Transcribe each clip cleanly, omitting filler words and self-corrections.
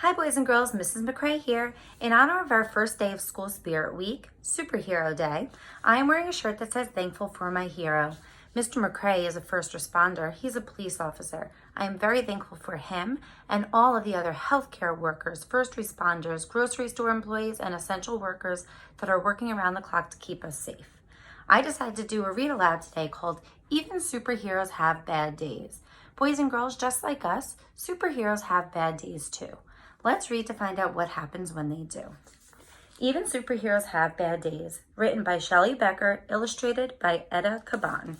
Hi boys and girls, Mrs. McCrae here. In honor of our first day of School Spirit Week, Superhero Day, I am wearing a shirt that says thankful for my hero. Mr. McCrae is a first responder. He's a police officer. I am very thankful for him and all of the other healthcare workers, first responders, grocery store employees, and essential workers that are working around the clock to keep us safe. I decided to do a read aloud today called Even Superheroes Have Bad Days. Boys and girls, just like us, superheroes have bad days too. Let's read to find out what happens when they do. Even Superheroes Have Bad Days, written by Shelley Becker, illustrated by Etta Caban.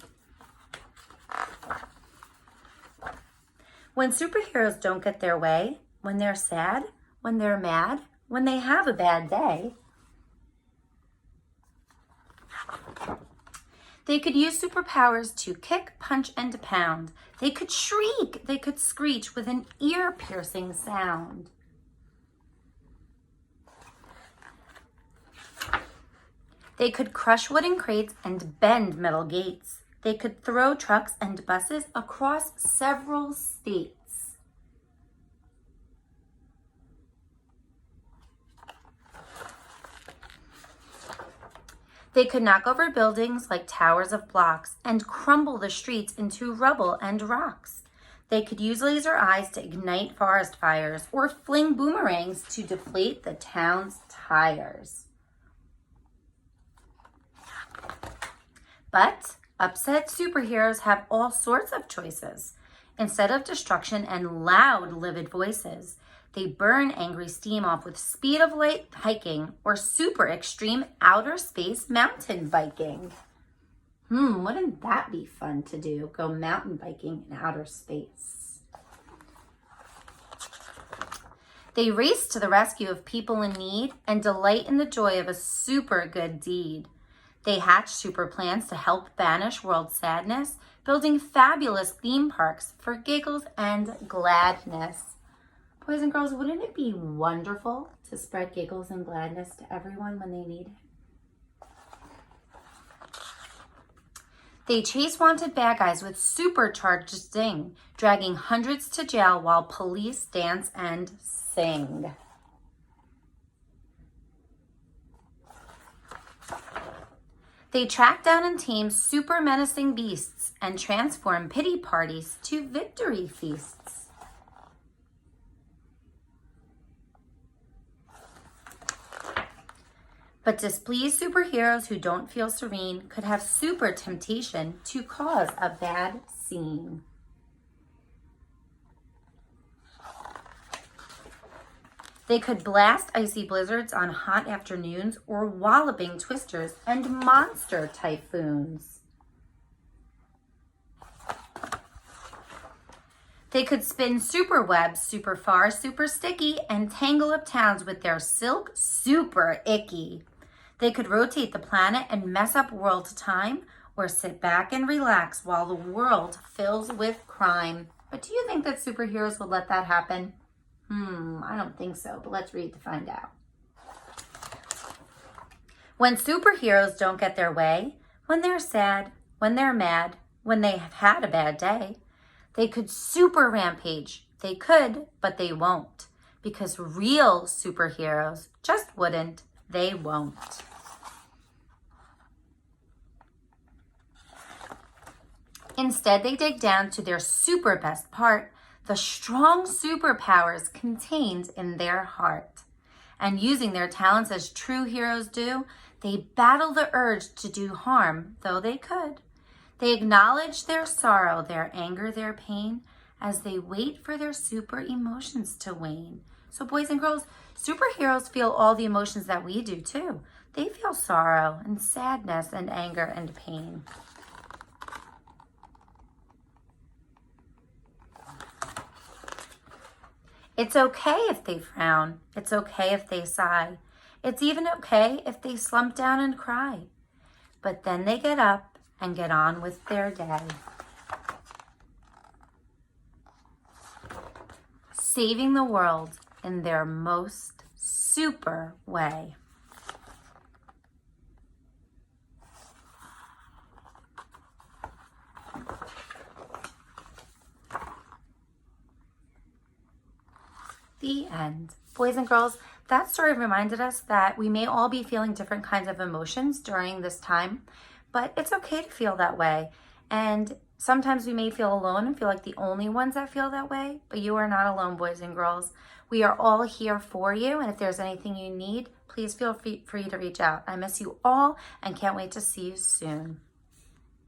When superheroes don't get their way, when they're sad, when they're mad, when they have a bad day, they could use superpowers to kick, punch, and pound. They could shriek, they could screech with an ear-piercing sound. They could crush wooden crates and bend metal gates. They could throw trucks and buses across several states. They could knock over buildings like towers of blocks and crumble the streets into rubble and rocks. They could use laser eyes to ignite forest fires or fling boomerangs to deflate the town's tires. But upset superheroes have all sorts of choices. Instead of destruction and loud, livid voices, they burn angry steam off with speed of light hiking or super extreme outer space mountain biking. Wouldn't that be fun to do? Go mountain biking in outer space. They race to the rescue of people in need and delight in the joy of a super good deed. They hatch super plans to help banish world sadness, building fabulous theme parks for giggles and gladness. Boys and girls, wouldn't it be wonderful to spread giggles and gladness to everyone when they need it? They chase wanted bad guys with supercharged zing, dragging hundreds to jail while police dance and sing. They track down and tame super menacing beasts and transform pity parties to victory feasts. But displeased superheroes who don't feel serene could have super temptation to cause a bad scene. They could blast icy blizzards on hot afternoons or walloping twisters and monster typhoons. They could spin super webs super far, super sticky, and tangle up towns with their silk super icky. They could rotate the planet and mess up world time, or sit back and relax while the world fills with crime. But do you think that superheroes would let that happen? I don't think so, but let's read to find out. When superheroes don't get their way, when they're sad, when they're mad, when they have had a bad day, they could super rampage. They could, but they won't, because real superheroes just wouldn't. They won't. Instead, they dig down to their super best part, the strong superpowers contained in their heart. And using their talents as true heroes do, they battle the urge to do harm, though they could. They acknowledge their sorrow, their anger, their pain, as they wait for their super emotions to wane. So boys and girls, superheroes feel all the emotions that we do too. They feel sorrow and sadness and anger and pain. It's okay if they frown. It's okay if they sigh. It's even okay if they slump down and cry. But then they get up and get on with their day. Saving the world in their most super way. The end. Boys and girls, that story reminded us that we may all be feeling different kinds of emotions during this time, but it's okay to feel that way. And sometimes we may feel alone and feel like the only ones that feel that way, but you are not alone, boys and girls. We are all here for you, and if there's anything you need, please feel free to reach out. I miss you all and can't wait to see you soon.